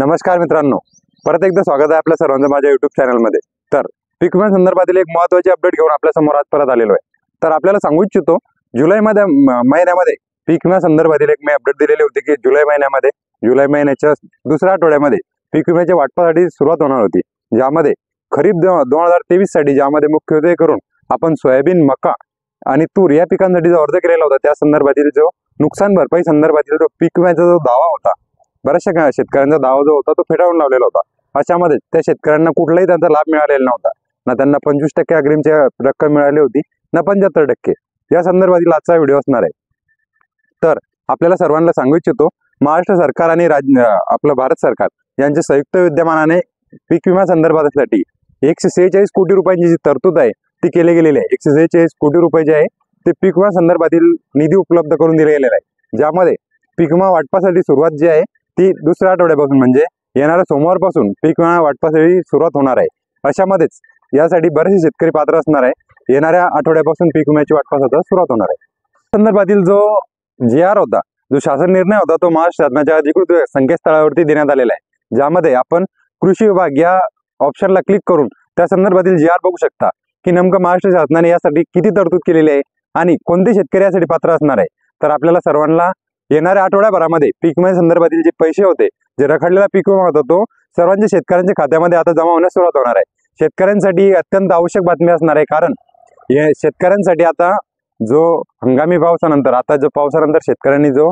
नमस्कार मित्रांनो, परत एकदा स्वागत आहे आपल्या सर्वांचं माझ्या युट्यूब चॅनलमध्ये। तर पीक विमा संदर्भातील एक महत्त्वाची अपडेट घेऊन आपल्या समोर आज परत आलेलो आहे। तर आपल्याला सांगू इच्छितो, जुलै महिन्यामध्ये पीक विमा संदर्भातील एक मी अपडेट दिलेली होती की जुलै महिन्याच्या दुसऱ्या आठवड्यामध्ये पीक विम्याच्या वाटपासाठी सुरुवात होणार होती, ज्यामध्ये खरीप 2023 साठी ज्यामध्ये मुख्यत्वे करून आपण सोयाबीन, मका आणि तूर या पिकांसाठी जो अर्ज केलेला होता त्या संदर्भातील जो नुकसान भरपाई संदर्भातील जो पीक विम्याचा जो दावा होता, बऱ्याचशा शेतकऱ्यांचा दावा जो होता तो फेटाळून लावलेला होता। अशामध्ये त्या शेतकऱ्यांना कुठलाही त्यांचा लाभ मिळालेला नव्हता, ना त्यांना 25% अग्रिमची रक्कम मिळाली होती, ना 75%। या संदर्भातील आजचा व्हिडिओ असणार आहे। तर आपल्याला सर्वांना सांगू इच्छितो, महाराष्ट्र सरकार आणि आपलं भारत सरकार यांच्या संयुक्त विद्यमानाने पीक विमा संदर्भासाठी 146 कोटी रुपयांची जी तरतूद आहे ती केली गेलेली आहे। 146 कोटी रुपये जे आहे ते पीक विमा संदर्भातील निधी उपलब्ध करून दिले गेलेला आहे, ज्यामध्ये पीक विमा वाटपासाठी सुरुवात जी आहे ती दुसऱ्या आठवड्यापासून म्हणजे येणाऱ्या सोमवारपासून पीक विमा वाटपासाठी सुरुवात होणार आहे। अशामध्येच यासाठी बरेचसे शेतकरी पात्र असणार आहे। येणाऱ्या आठवड्यापासून पीक विम्याची वाटपासाठी सुरुवात होणार आहे। संदर्भातील जो GR होता, जो शासन निर्णय होता, तो महाराष्ट्र शासनाच्या अधिकृत संकेतस्थळावरती देण्यात आलेला आहे, ज्यामध्ये आपण कृषी विभाग या ऑप्शनला क्लिक करून त्या संदर्भातील GR बघू शकता की नेमकं महाराष्ट्र शासनाने यासाठी किती तरतूद केलेली आहे आणि कोणते शेतकरी यासाठी पात्र असणार आहे। तर आपल्याला सर्वांना येणाऱ्या आठवड्याभरामध्ये पीक विमा संदर्भातील जे पैसे होते, जे रखडलेला पीक विमा होता, तो सर्वांच्या शेतकऱ्यांच्या खात्यामध्ये आता जमा होण्यास सुरुवात होणार आहे। शेतकऱ्यांसाठी अत्यंत आवश्यक बातमी असणार आहे, कारण या शेतकऱ्यांसाठी आता जो हंगामी पावसानंतर शेतकऱ्यांनी जो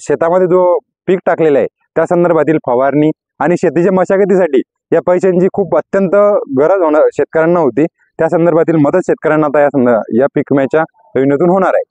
शेतामध्ये जो पीक टाकलेला आहे त्या संदर्भातील फवारणी आणि शेतीच्या मशागतीसाठी या पैशांची खूप अत्यंत गरज शेतकऱ्यांना होती। त्या संदर्भातील मदत शेतकऱ्यांना आता या पीक विम्याच्या योजनेतून होणार आहे।